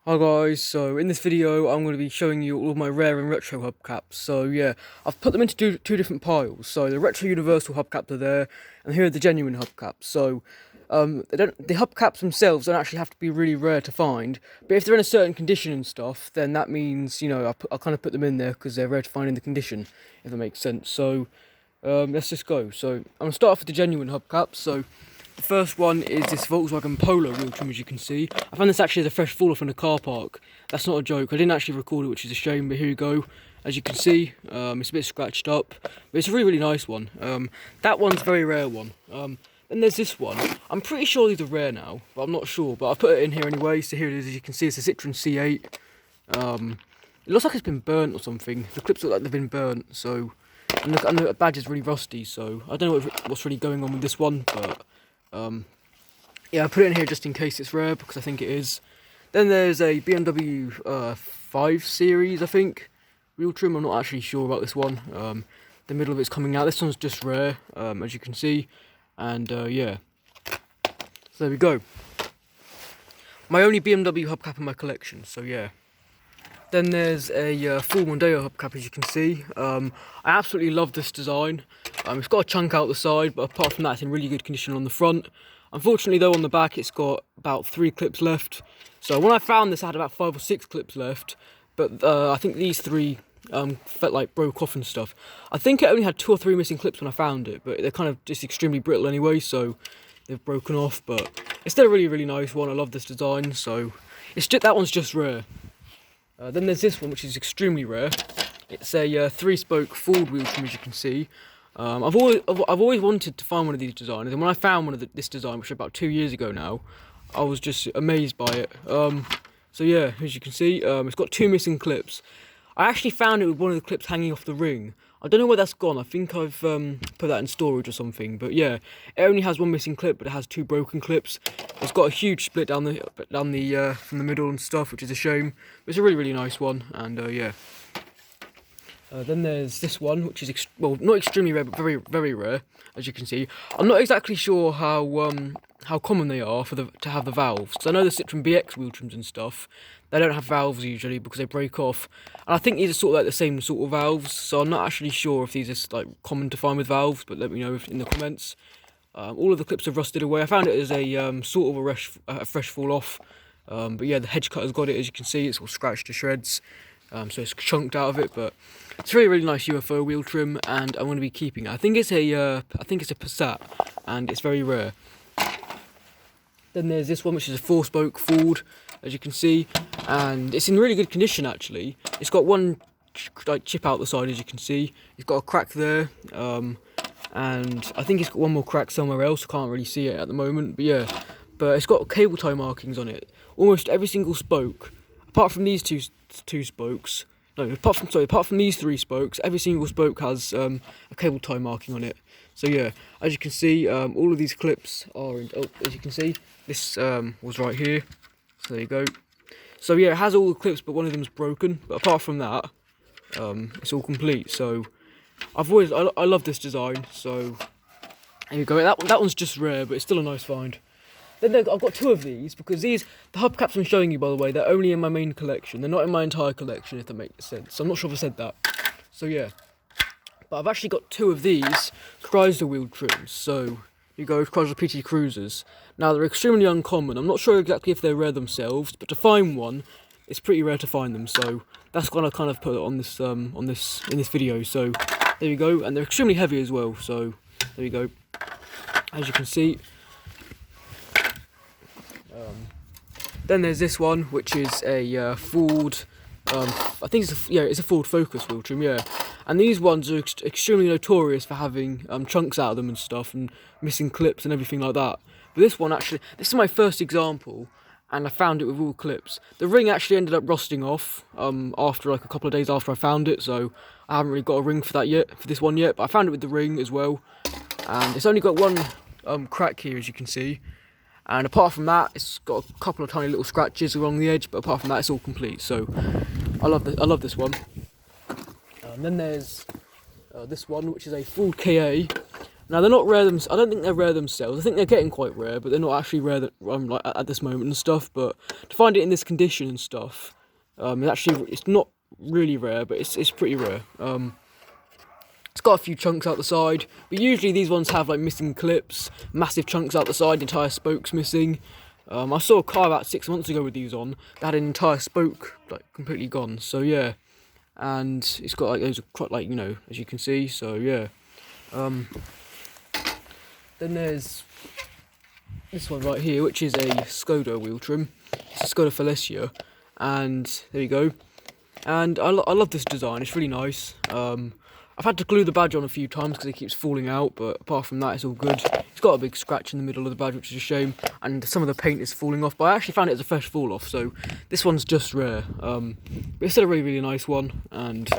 Hi guys, so in this video I'm going to be showing you all of my rare and retro hubcaps. So yeah, I've put them into two different piles. So the retro universal hubcaps are there, and here are the genuine hubcaps. So the hubcaps themselves don't actually have to be really rare to find, but if they're in a certain condition and stuff, then that means, you know, I kind of put them in there because they're rare to find in the condition, if that makes sense. So let's just go. So I'm going to start off with the genuine hubcaps. So the first one is this Volkswagen Polo wheel trim, as you can see. I found this actually as a fresh fall off in a car park. That's not a joke. I didn't actually record it, which is a shame, but here you go. As you can see, it's a bit scratched up, but it's a really nice one. That one's a very rare one. Then there's this one. I'm pretty sure these are rare now, but I'm not sure. But I put it in here anyway, so here it is. As you can see, it's a Citroen C8. It looks like it's been burnt or something. The clips look like they've been burnt, so... And the badge is really rusty, so I don't know what's really going on with this one, but... yeah, I put it in here just in case it's rare, because I think it is. Then there's a BMW 5 Series, I think, wheel trim. I'm not actually sure about this one. The middle of it's coming out. This one's just rare, as you can see. And yeah, so there we go. My only BMW hubcap in my collection, so yeah. Then there's a full Mondeo hubcap, as you can see. I absolutely love this design. It's got a chunk out the side, but apart from that, it's in really good condition on the front. Unfortunately, though, on the back, it's got about 3 clips left. So when I found this, I had about 5 or 6 clips left. But I think these 3 felt like broke off and stuff. I think it only had 2 or 3 missing clips when I found it, but they're kind of just extremely brittle anyway, so they've broken off. But it's still a really, really nice one. I love this design, so that one's just rare. Then there's this one, which is extremely rare. It's a 3-spoke Ford wheel trim, as you can see. I've always wanted to find one of these designers, and when I found one of this design, which was about 2 years ago now, I was just amazed by it. So yeah, as you can see, it's got 2 missing clips. I actually found it with one of the clips hanging off the ring. I don't know where that's gone. I think I've put that in storage or something. But yeah, it only has 1 missing clip, but it has 2 broken clips. It's got a huge split down the from the middle and stuff, which is a shame. But it's a really, really nice one, and yeah. Then there's this one, which is not extremely rare, but very, very rare, as you can see. I'm not exactly sure how common they are to have the valves. So I know the Citroen BX wheel trims and stuff, they don't have valves usually because they break off. And I think these are sort of like the same sort of valves. So I'm not actually sure if these are like common to find with valves, but let me know in the comments. All of the clips have rusted away. I found it as a sort of a fresh fall off. But yeah, the hedge cutter's got it, as you can see. It's all scratched to shreds. So it's chunked out of it, but it's a really, really nice UFO wheel trim, and I'm going to be keeping it. I think it's a Passat, and it's very rare. Then there's this one, which is a 4-spoke Ford, as you can see, and it's in really good condition actually. It's got one chip out the side, as you can see. It's got a crack there, and I think it's got one more crack somewhere else. I can't really see it at the moment, but yeah. But it's got cable tie markings on it. Almost every single spoke, apart from these two spokes. No, apart from these 3 spokes, every single spoke has a cable tie marking on it. So yeah, as you can see, all of these clips are as you can see, this was right here. So there you go. So yeah, it has all the clips, but one of them's broken. But apart from that, it's all complete. So I love this design. So there you go. That one's just rare, but it's still a nice find. Then I've got 2 of these, because the hubcaps I'm showing you, by the way, they're only in my main collection. They're not in my entire collection, if that makes sense. So I'm not sure if I said that. So yeah. But I've actually got 2 of these Chrysler wheel trims. So you go with Chrysler PT Cruisers. Now they're extremely uncommon. I'm not sure exactly if they're rare themselves, but to find one, it's pretty rare to find them. So that's why I kind of put it on this in this video. So there you go, and they're extremely heavy as well. So there you go. As you can see. Then there's this one, which is a Ford. I think it's a Ford Focus wheel trim, yeah. And these ones are extremely notorious for having chunks out of them and stuff, and missing clips and everything like that. But this one actually, this is my first example, and I found it with all clips. The ring actually ended up rusting off after like a couple of days after I found it, so I haven't really got a ring for this one yet. But I found it with the ring as well, and it's only got one crack here, as you can see. And apart from that, it's got a couple of tiny little scratches along the edge, but apart from that, it's all complete. So I love this one. And then there's this one, which is a Ford KA. Now they're not rare I don't think they're rare themselves. I think they're getting quite rare, but they're not actually rare like at this moment and stuff. But to find it in this condition and stuff, it's not really rare, but it's pretty rare. It's got a few chunks out the side, but usually these ones have like missing clips, massive chunks out the side, entire spokes missing. I saw a car about 6 months ago with these on that had an entire spoke like completely gone. So yeah, and it's got like those like, you know, as you can see. So yeah. Then there's this one right here, which is a Skoda wheel trim. It's a Skoda Felicia, and there you go. And I love this design. It's really nice. I've had to glue the badge on a few times because it keeps falling out, but apart from that, it's all good. It's got a big scratch in the middle of the badge, which is a shame, and some of the paint is falling off, but I actually found it as a fresh fall off, so this one's just rare. But it's still a really, really nice one, and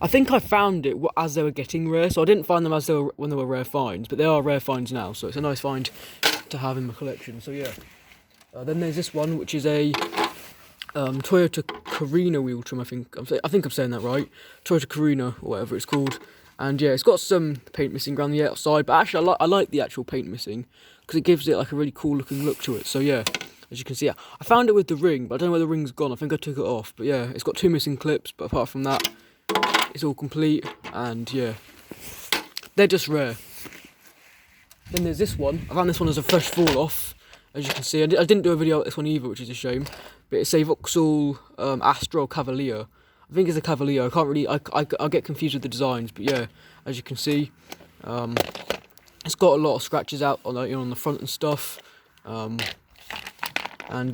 I think I found it as they were getting rare, so I didn't find them when they were rare finds, but they are rare finds now, so it's a nice find to have in my collection, so yeah. Then there's this one, which is a Toyota Carina wheel trim. I think I'm saying that right. Toyota Carina, or whatever it's called. And yeah, it's got some paint missing around the outside, but actually I like the actual paint missing because it gives it like a really cool looking look to it. So yeah, as you can see, I found it with the ring, but I don't know where the ring's gone. I think I took it off, but yeah, it's got 2 missing clips, but apart from that, it's all complete. And yeah, they're just rare. Then there's this one. I found this one as a fresh fall off. As you can see, I didn't do a video on this one either, which is a shame. But it's a Vauxhall Astro Cavalier. I think it's a Cavalier. I can't really. I get confused with the designs, but yeah, as you can see, it's got a lot of scratches out on on the front and stuff. And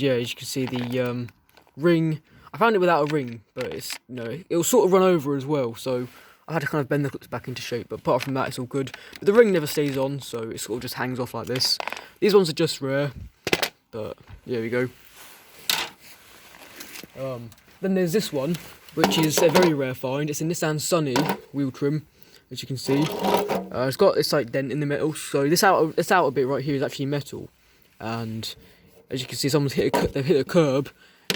yeah, as you can see, the ring. I found it without a ring, but it's it will sort of run over as well. So I had to kind of bend the clips back into shape. But apart from that, it's all good. But the ring never stays on, so it sort of just hangs off like this. These ones are just rare, but there we go. Then there's this one, which is a very rare find. It's a Nissan Sunny wheel trim, as you can see. It's got this like dent in the metal, so this outer bit right here is actually metal. And as you can see, they've hit a curb,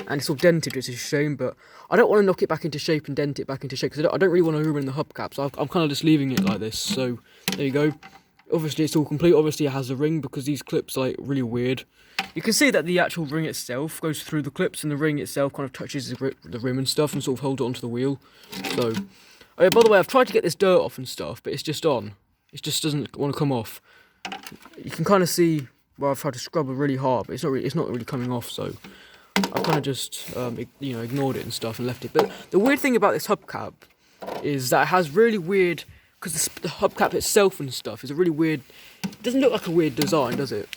and it's all dented, which is a shame. But I don't want to knock it back into shape and dent it back into shape because I don't really want to ruin the hubcaps. So I'm kind of just leaving it like this. So there you go. Obviously, it's all complete. Obviously, it has a ring because these clips are like really weird. You can see that the actual ring itself goes through the clips, and the ring itself kind of touches the rim and stuff, and sort of holds it onto the wheel. So, oh yeah, by the way, I've tried to get this dirt off and stuff, but it's just on. It just doesn't want to come off. You can kind of see where I've tried to scrub it really hard, but it's not really coming off. So I've kind of just ignored it and stuff and left it. But the weird thing about this hubcap is that it has really weird. Because the hubcap itself and stuff is a really weird. It doesn't look like a weird design, does it?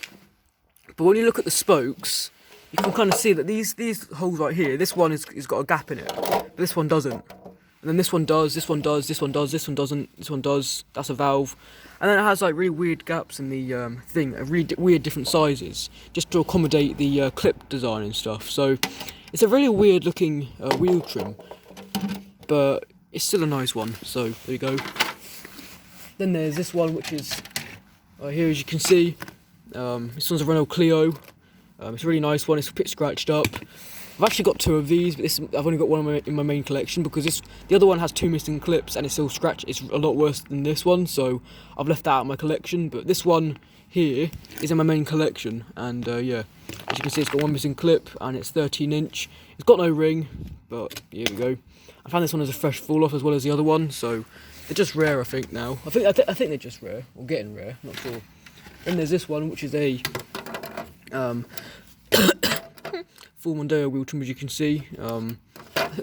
But when you look at the spokes, you can kind of see that these holes right here. This one is got a gap in it, but this one doesn't. And then this one does. This one does. This one does. This one doesn't. This one does. That's a valve. And then it has like really weird gaps in the thing, really weird different sizes, just to accommodate the clip design and stuff. So it's a really weird looking wheel trim, but it's still a nice one. So there you go. Then there's this one, which is here, as you can see. This one's a Renault Clio. It's a really nice one. It's a bit scratched up. I've actually got 2 of these, but I've only got one in my main collection because the other one has 2 missing clips and it's still scratched. It's a lot worse than this one, so I've left that out of my collection. But this one here is in my main collection, and yeah, as you can see, it's got 1 missing clip and it's 13-inch. It's got no ring, but here we go. I found this one as a fresh fall off as well as the other one, so. They're just rare, I think, now. I think they're just rare, or getting rare, not sure. Then there's this one, which is a full Mondeo wheel trim, as you can see. Are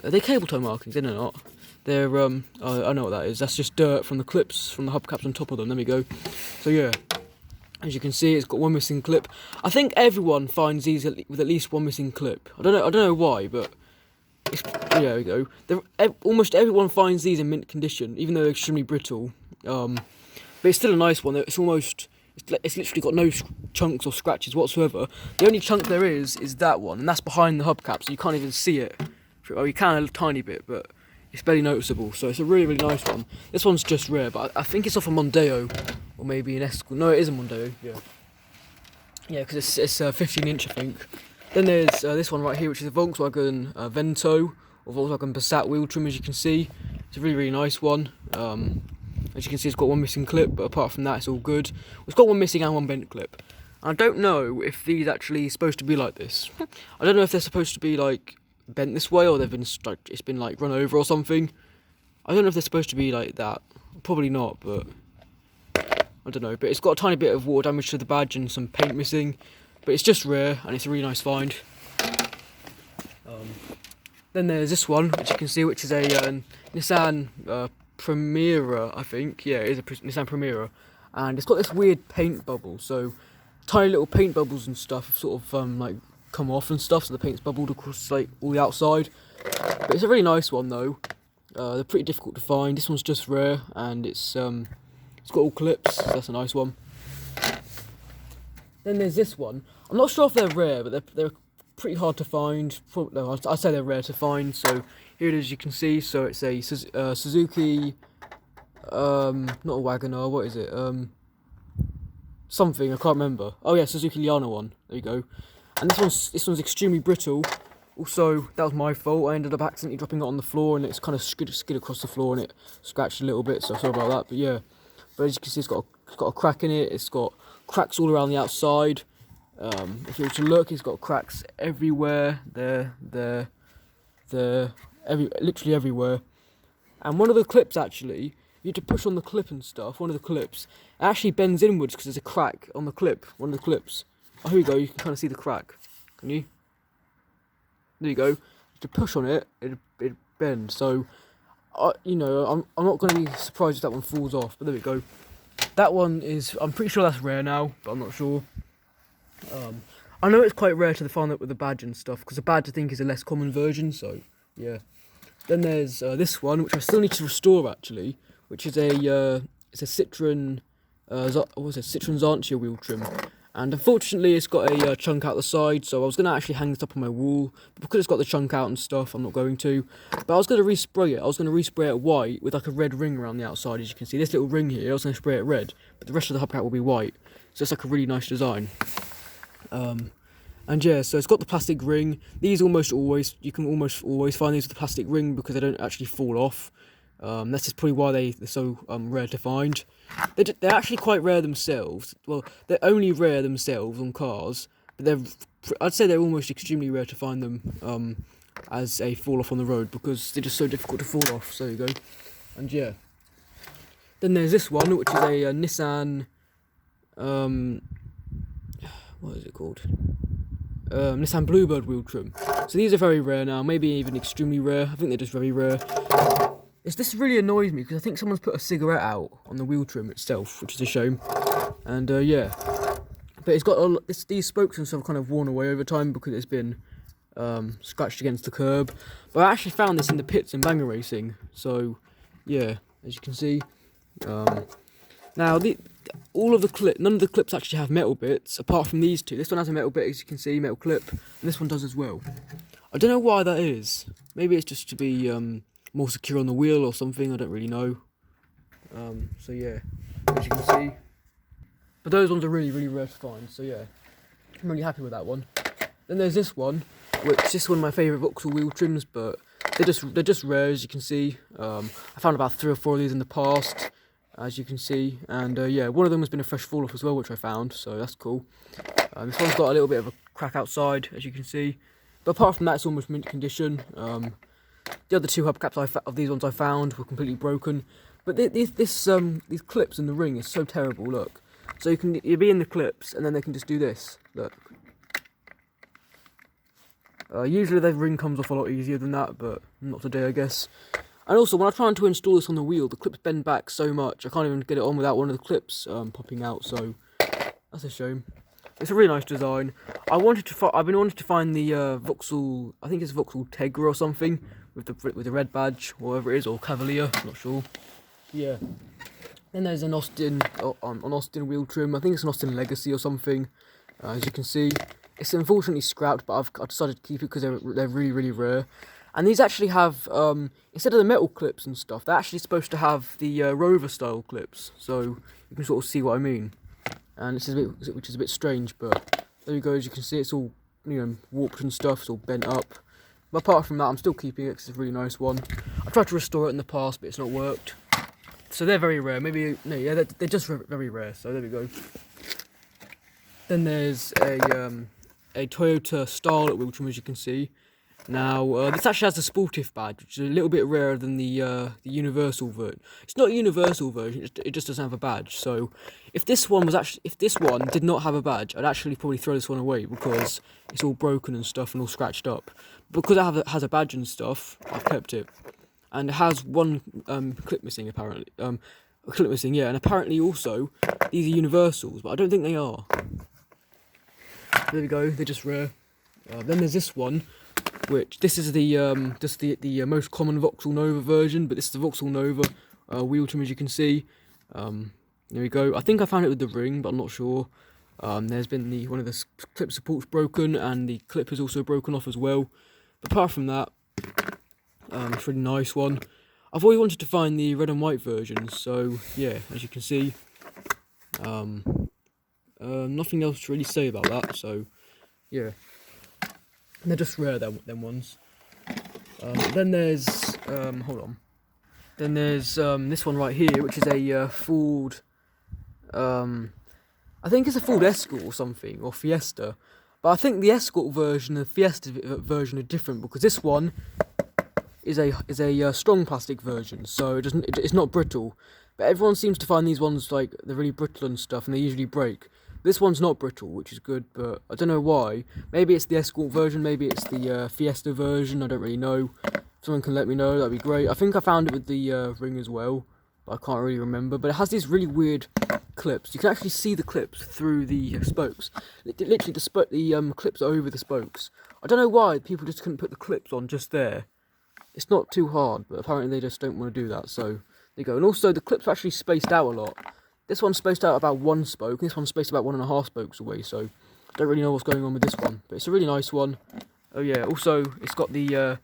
they cable tie markings? They're not. They're, I know what that is. That's just dirt from the clips, from the hubcaps on top of them. There we go. So yeah, as you can see, it's got 1 missing clip. I think everyone finds these with at least 1 missing clip. I don't know why, but... there we go. Almost everyone finds these in mint condition, even though they're extremely brittle. But it's still a nice one. It's literally got no chunks or scratches whatsoever. The only chunk there is that one, and that's behind the hubcap, so you can't even see it. Well, you can a tiny bit, but it's barely noticeable. So it's a really, really nice one. This one's just rare, but I think it's off a Mondeo, or maybe an Escort. No, it is a Mondeo. Yeah, because it's 15-inch, I think. Then there's this one right here, which is a Volkswagen Vento, or Volkswagen Passat wheel trim, as you can see. It's a really, really nice one. As you can see, it's got one missing clip, but apart from that, it's all good. It's got one missing and one bent clip. I don't know if these actually supposed to be like this. I don't know if they're supposed to be like bent this way, or they've been like it's been like run over or something. I don't know if they're supposed to be like that. Probably not, but I don't know. But it's got a tiny bit of water damage to the badge and some paint missing. But it's just rare, and it's a really nice find. Then there's this one, which you can see, which is a Nissan Primera, I think. Yeah, it is a Nissan Primera, and it's got this weird paint bubble. So tiny little paint bubbles and stuff have sort of like come off and stuff, so the paint's bubbled across like all the outside. But it's a really nice one though. They're pretty difficult to find. This one's just rare, and it's got all clips, so that's a nice one. Then there's this one. I'm not sure if they're rare, but they're pretty hard to find. No, I'd say they're rare to find. So here it is, you can see. So it's a Suzuki, not a Wagoner. What is it? Something I can't remember. Oh yeah, Suzuki Liana one. There you go. And this one's extremely brittle. Also, that was my fault. I ended up accidentally dropping it on the floor, and it's kind of skid across the floor, and it scratched a little bit. So sorry about that. But yeah, but as you can see, it's got a crack in it. It's got cracks all around the outside. If you were to look, it's got cracks everywhere. Literally everywhere. And one of the clips actually, you have to push on the clip and stuff. One of the clips it actually bends inwards because there's a crack on the clip. One of the clips. Oh, here we go. You can kind of see the crack. Can you? There you go. You have to push on it. It bends. So, you know, I'm not going to be surprised if that one falls off. But there we go. That one is. I'm pretty sure that's rare now, but I'm not sure. I know it's quite rare to find that with the badge and stuff, because the badge I think is a less common version, so yeah. Then there's this one, which I still need to restore actually, which is it's a Citroen, Citroen Xantia wheel trim, and unfortunately it's got a chunk out the side, so I was going to actually hang this up on my wall, but because it's got the chunk out and stuff, I'm not going to. But I was going to respray it. I was going to respray it white with like a red ring around the outside, as you can see. This little ring here, I was going to spray it red, but the rest of the hubcap will be white, so it's like a really nice design. And yeah, so it's got the plastic ring. These you can almost always find these with the plastic ring because they don't actually fall off. That's just probably why they're so rare to find. They're actually quite rare themselves. Well, they're only rare themselves on cars, but I'd say they're almost extremely rare to find them as a fall off on the road because they're just so difficult to fall off. So there you go. And yeah, then there's this one, which is a Nissan. What is it called? Nissan Bluebird wheel trim. So these are very rare now, maybe even extremely rare. I think they're just very rare. This really annoys me because I think someone's put a cigarette out on the wheel trim itself, which is a shame. And yeah, but it's got these spokes and stuff kind of worn away over time because it's been scratched against the curb. But I actually found this in the pits in Banger Racing. So yeah, as you can see. Now none of the clips actually have metal bits, apart from these two. This one has a metal bit, as you can see, metal clip, and this one does as well. I don't know why that is. Maybe it's just to be more secure on the wheel or something, I don't really know. So yeah, as you can see. But those ones are really, really rare to find, so yeah. I'm really happy with that one. Then there's this one, which is one of my favourite Vauxhall wheel trims, but they're just rare, as you can see. I found about 3 or 4 of these in the past, as you can see, and yeah, one of them has been a fresh fall off as well, which I found, so that's cool. This one's got a little bit of a crack outside, as you can see, but apart from that, it's almost mint condition. The other 2 hubcaps of these ones I found were completely broken, but these clips in the ring is so terrible. Look, so you'll be in the clips, and then they can just do this. Look. Usually the ring comes off a lot easier than that, but not today, I guess. And also, when I'm trying to install this on the wheel, the clips bend back so much, I can't even get it on without one of the clips popping out, so that's a shame. It's a really nice design. I've been wanting to find the Vauxhall, I think it's Vauxhall Tegra or something, with the red badge, or whatever it is, or Cavalier, I'm not sure. Yeah. Then there's an Austin wheel trim. I think it's an Austin Legacy or something. As you can see, it's unfortunately scrapped, but I've decided to keep it because they're really, really rare. And these actually have, instead of the metal clips and stuff, they're actually supposed to have the Rover style clips. So you can sort of see what I mean. And which is a bit strange, but there you go. As you can see, it's all warped and stuff. It's all bent up. But apart from that, I'm still keeping it because it's a really nice one. I tried to restore it in the past, but it's not worked. So they're very rare. Maybe no, yeah, they're just very rare. So there we go. Then there's a Toyota Starlet wheel trim, as you can see. Now this actually has the Sportive badge, which is a little bit rarer than the Universal version. It's not a Universal version; it just doesn't have a badge. So if this one did not have a badge, I'd actually probably throw this one away because it's all broken and stuff and all scratched up. Because it has a badge and stuff, I've kept it, and it has one clip missing apparently. A clip missing, yeah, and apparently also these are Universals, but I don't think they are. There we go. They're just rare. Then there's this one. Which this is the most common Vauxhall Nova version, but this is the Vauxhall Nova wheel trim, as you can see. There we go. I think I found it with the ring, but I'm not sure. There's been one of the clip supports broken, and the clip is also broken off as well. But apart from that, it's a really nice one. I've always wanted to find the red and white version, so yeah, as you can see, nothing else to really say about that. So yeah. They're just rare, them ones. Then there's, hold on. Then there's this one right here, which is a Ford, I think it's a Ford Escort or something, or Fiesta. But I think the Escort version and the Fiesta version are different, because this one is a strong plastic version, so it's not brittle. But everyone seems to find these ones, like, they're really brittle and stuff, and they usually break. This one's not brittle, which is good, but I don't know why. Maybe it's the Escort version, maybe it's the Fiesta version, I don't really know. If someone can let me know, that'd be great. I think I found it with the ring as well, but I can't really remember. But it has these really weird clips. You can actually see the clips through the spokes. Literally, the clips are over the spokes. I don't know why people just couldn't put the clips on just there. It's not too hard, but apparently they just don't want to do that, so there you go. And also, the clips are actually spaced out a lot. This one's spaced out about one spoke, and this one's spaced about 1.5 spokes away, so I don't really know what's going on with this one. But it's a really nice one. Oh yeah, also, it's got the, well,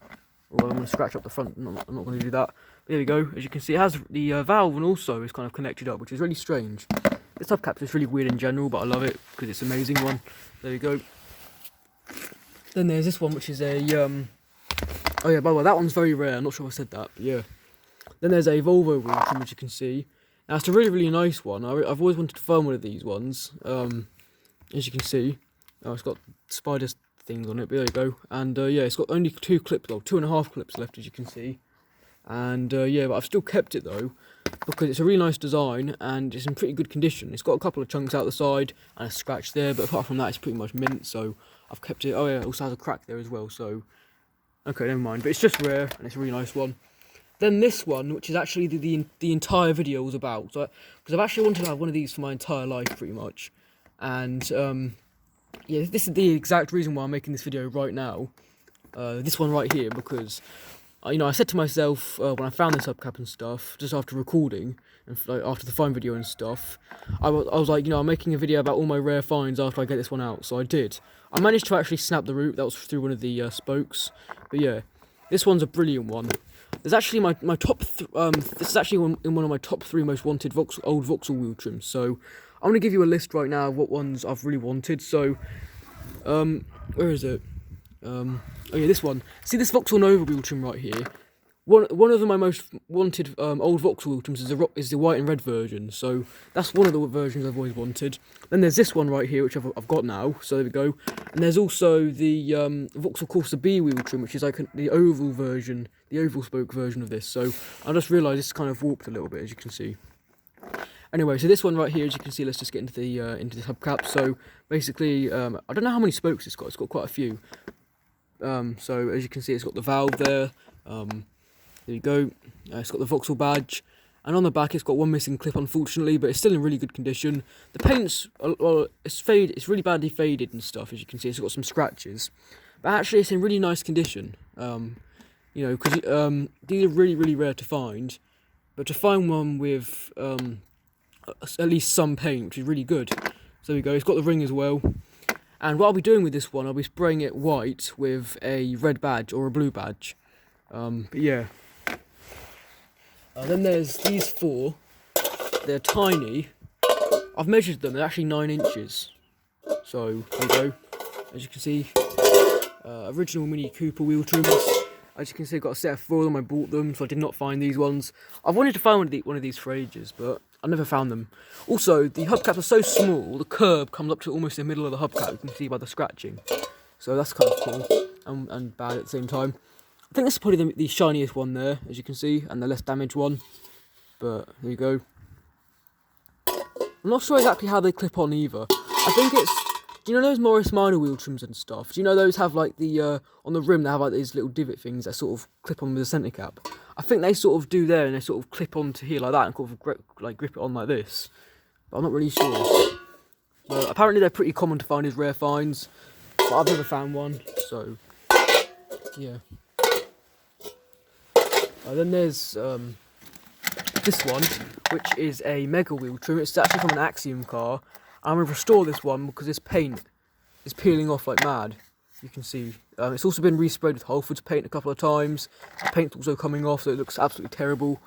I'm going to scratch up the front, I'm not going to do that. But there we go, as you can see, it has the valve, and also is kind of connected up, which is really strange. This hubcap is really weird in general, but I love it, because it's an amazing one. There we go. Then there's this one, which is a, oh yeah, by the way, that one's very rare, I'm not sure if I said that, but yeah. Then there's a Volvo wheel trim, which you can see. Now, it's a really, really nice one. I've always wanted to find one of these ones. As you can see, it's got spider things on it, but there you go. And yeah, it's got only 2 clips, or 2.5 clips left, as you can see. And yeah, but I've still kept it though, because it's a really nice design and it's in pretty good condition. It's got a couple of chunks out the side and a scratch there, but apart from that, it's pretty much mint, so I've kept it. Oh yeah, it also has a crack there as well, so okay, never mind. But it's just rare and it's a really nice one. Then this one, which is actually the entire video was about, so because I've actually wanted to have one of these for my entire life, pretty much, and yeah, this is the exact reason why I'm making this video right now. This one right here, because you know, I said to myself when I found this hubcap and stuff, just after recording and like, after the find video and stuff, I was like, you know, I'm making a video about all my rare finds after I get this one out, so I did. I managed to actually snap the root. That was through one of the spokes, but yeah, this one's a brilliant one. There's actually my top. This is actually in one of my top 3 most wanted old Vauxhall wheel trims. So I'm gonna give you a list right now of what ones I've really wanted. So, where is it? Oh yeah, this one. See this Vauxhall Nova wheel trim right here. One of my most wanted old Vauxhall wheel trims is the white and red version. So that's one of the versions I've always wanted. Then there's this one right here, which I've got now. So there we go. And there's also the Vauxhall Corsa B wheel trim, which is like the oval version, the oval spoke version of this. So I just realised it's kind of warped a little bit, as you can see. Anyway, so this one right here, as you can see, let's just get into the hubcap. So basically, I don't know how many spokes it's got. It's got quite a few. So as you can see, it's got the valve there. There you go. It's got the Vauxhall badge, and on the back it's got one missing clip, unfortunately, but it's still in really good condition. The paint's well, it's really badly faded and stuff, as you can see. It's got some scratches, but actually it's in really nice condition. You know, because these are really, really rare to find, but to find one with at least some paint, which is really good. So there we go. It's got the ring as well. And what I'll be doing with this one, I'll be spraying it white with a red badge or a blue badge. But yeah. Then there's these 4. They're tiny. I've measured them. They're actually 9 inches. So there you go. As you can see, original Mini Cooper wheel trims. As you can see, I've got a set of 4 of them. I bought them, so I did not find these ones. I've wanted to find one of these for ages, but I never found them. Also, the hubcaps are so small, the curb comes up to almost the middle of the hubcap. You can see by the scratching. So that's kind of cool and bad at the same time. I think this is probably the shiniest one there, as you can see, and the less damaged one. But there you go. I'm not sure exactly how they clip on either. I think it's... Do you know those Morris Minor wheel trims and stuff? Do you know those have like the, on the rim they have like these little divot things that sort of clip on with the centre cap? I think they sort of do there and they sort of clip onto here like that and sort of grip it on like this. But I'm not really sure. But apparently they're pretty common to find as rare finds. But I've never found one, so yeah. Then there's this one, which is a mega wheel trim. It's actually from an Axiom car. I'm going to restore this one because this paint is peeling off like mad. You can see it's also been resprayed with Whole Foods paint a couple of times. The paint's also coming off, so it looks absolutely terrible.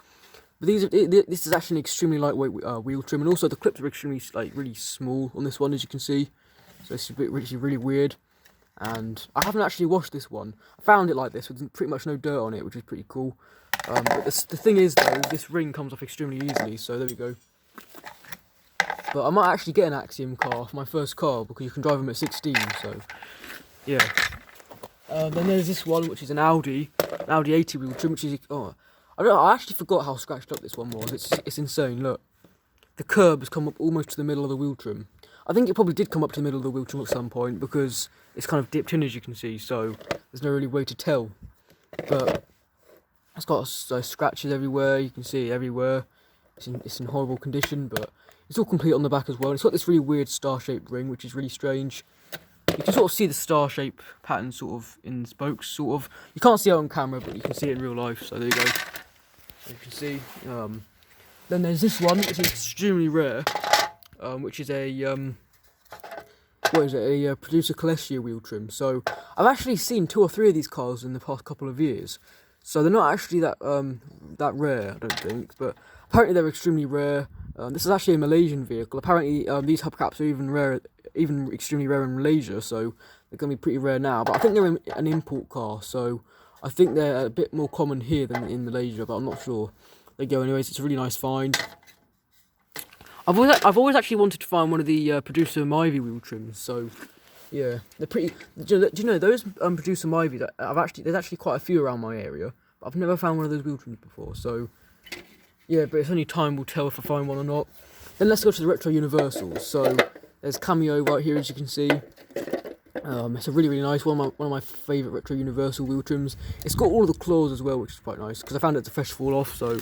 But this is actually an extremely lightweight wheel trim, and also the clips are extremely really small on this one, as you can see. So it's really weird. And I haven't actually washed this one. I found it like this with pretty much no dirt on it, which is pretty cool. But the thing is though, this ring comes off extremely easily, so there we go. But I might actually get an Axiom car for my first car because you can drive them at 16, so yeah. Then there's this one, which is an Audi 80 wheel trim, which is I actually forgot how scratched up this one was. It's insane. Look, the curb has come up almost to the middle of the wheel trim. I think it probably did come up to the middle of the wheel trim at some point because it's kind of dipped in, as you can see. So there's no really way to tell. But it's got scratches everywhere. You can see it everywhere. It's in horrible condition, but it's all complete on the back as well. It's got this really weird star-shaped ring, which is really strange. You can sort of see the star-shaped pattern sort of in the spokes, sort of. You can't see it on camera, but you can see it in real life, so there you go. You can see. Then there's this one, which is extremely rare, which is a, what is it, a Producer Celestia wheel trim. So, I've actually seen 2 or 3 of these cars in the past couple of years. So they're not actually that rare, I don't think, but apparently they're extremely rare. This is actually a Malaysian vehicle. Apparently these hubcaps are even extremely rare in Malaysia, so they're going to be pretty rare now. But I think they're an import car, so I think they're a bit more common here than in Malaysia, but I'm not sure. There you go. Anyways, it's a really nice find. I've always actually wanted to find one of the Producer Myvi wheel trims, so yeah, they're pretty. Do you know those Producer Myvi that there's actually quite a few around my area, but I've never found one of those wheel trims before, so. Yeah, but it's only time will tell if I find one or not. Then let's go to the Retro Universals. So there's Cameo right here, as you can see. It's a really nice one. One of my favourite Retro Universal wheel trims. It's got all of the claws as well, which is quite nice because I found it's a fresh fall off. So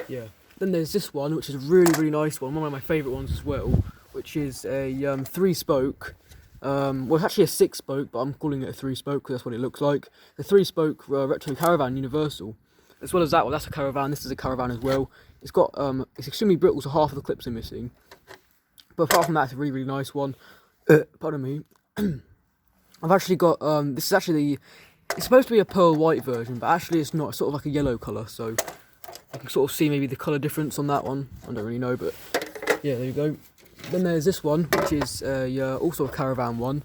yeah. Then there's this one, which is a really nice one. One of my favourite ones as well, which is a 3-spoke. Well, it's actually a 6-spoke, but I'm calling it a 3-spoke because that's what it looks like. The 3-spoke Retro Caravan Universal. As well as that one, that's a Caravan, this is a Caravan as well. It's got, it's extremely brittle, so half of the clips are missing. But apart from that, it's a really nice one. Pardon me. I've actually got, this is actually, it's supposed to be a pearl white version, but actually it's not. It's sort of like a yellow colour, so you can sort of see maybe the colour difference on that one. I don't really know, but yeah, there you go. Then there's this one, which is also a Caravan one.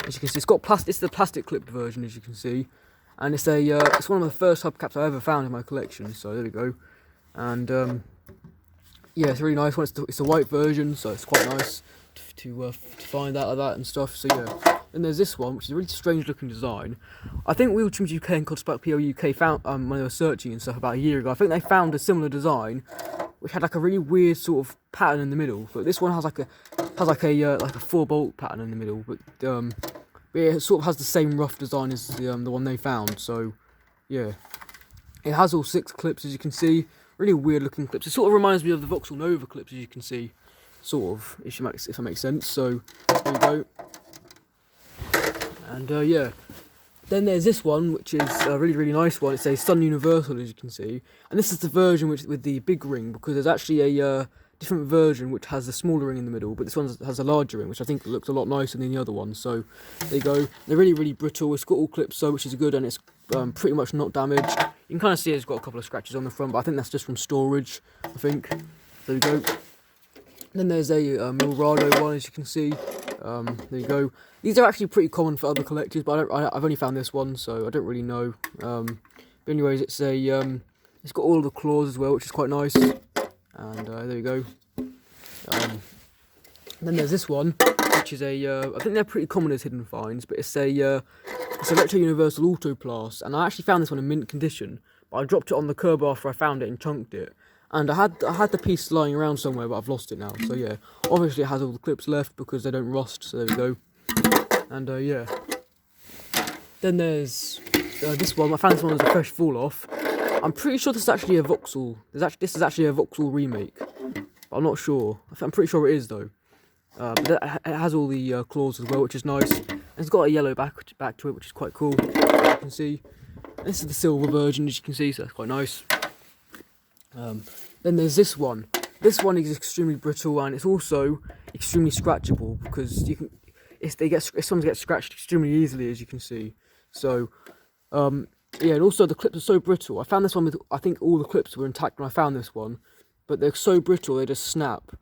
As you can see, it's got plastic, it's the plastic clipped version, as you can see. And it's it's one of the first hubcaps I ever found in my collection, so there we go. And yeah, it's a really nice one. It's a white version, so it's quite nice to find that like that and stuff. So yeah. Then there's this one, which is a really strange looking design. I think Wheel Trims UK and Codspark PO UK found when they were searching and stuff about a year ago. I think they found a similar design, which had like a really weird sort of pattern in the middle. But this one has like a 4-bolt pattern in the middle, but it sort of has the same rough design as the one they found, so yeah. It has all 6 clips, as you can see. Really weird looking clips. It sort of reminds me of the Vauxhall Nova clips, as you can see. Sort of, if that makes sense. So, there you go. And yeah. Then there's this one, which is a really nice one. It's a Sun Universal, as you can see. And this is the version with the big ring, because there's actually a different version which has a smaller ring in the middle, but this one has a larger ring, which I think looks a lot nicer than the other one. So there you go. They're really brittle. It's got all clips, so which is good, and it's pretty much not damaged. You can kind of see it's got a couple of scratches on the front, but I think that's just from storage, I think. There you go. Then there's a Milrado one, as you can see. There you go. These are actually pretty common for other collectors, but I've only found this one, so I don't really know. But anyways, it's got all the claws as well, which is quite nice. And there you go. Then there's this one, which is I think they're pretty common as hidden finds, but it's a Retro Universal Auto Blast, and I actually found this one in mint condition, but I dropped it on the curb after I found it and chunked it. And I had the piece lying around somewhere, but I've lost it now. So yeah, obviously it has all the clips left because they don't rust. So there we go. And yeah. Then there's this one. I found this one as a fresh fall off. I'm pretty sure this is actually a voxel. This is actually a voxel remake. But I'm not sure. I'm pretty sure it is though. But it has all the claws as well, which is nice. And it's got a yellow back to it, which is quite cool. As you can see. This is the silver version, as you can see, so that's quite nice. Then there's this one. This one is extremely brittle and it's also extremely scratchable because some get scratched extremely easily, as you can see. So yeah, and also the clips are so brittle. I found this one with, I think all the clips were intact when I found this one, but they're so brittle they just snap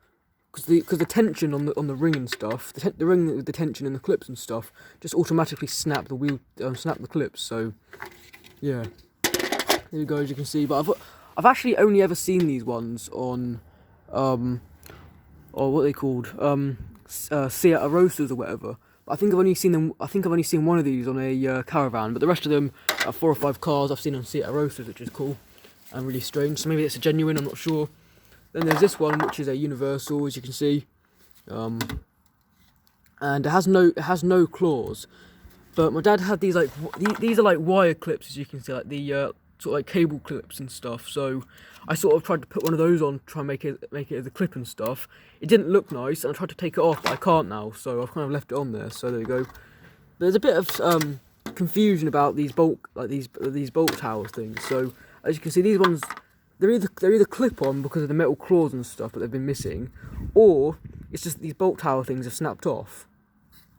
because the tension on the ring and stuff, the ring with the tension and the clips and stuff, just automatically snap the clips. So yeah, there you go, as you can see. But I've actually only ever seen these ones on, or what they called, Seat Arosas or whatever. But I think I've only seen one of these on a caravan. But the rest of them, 4 or 5 cars, I've seen on Seat Arosas, which is cool and really strange. So maybe it's a genuine, I'm not sure. Then there's this one, which is a universal, as you can see, and it has no claws. But my dad had these these are like wire clips, as you can see, like the sort of like cable clips and stuff. So I sort of tried to put one of those on, try and make it as a clip and stuff. It didn't look nice, and I tried to take it off, but I can't now. So I've kind of left it on there. So there you go. There's a bit of confusion about these bolt towers things. So as you can see, these ones they're either clip on because of the metal claws and stuff that they've been missing, or it's just these bolt tower things have snapped off.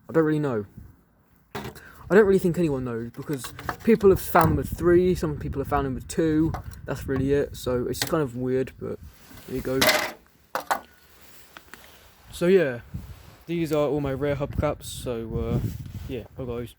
I don't really know. I don't really think anyone knows because people have found them with 3, some people have found them with 2. That's really it. So it's kind of weird, but there you go. So yeah, these are all my rare hubcaps. So yeah, bye guys.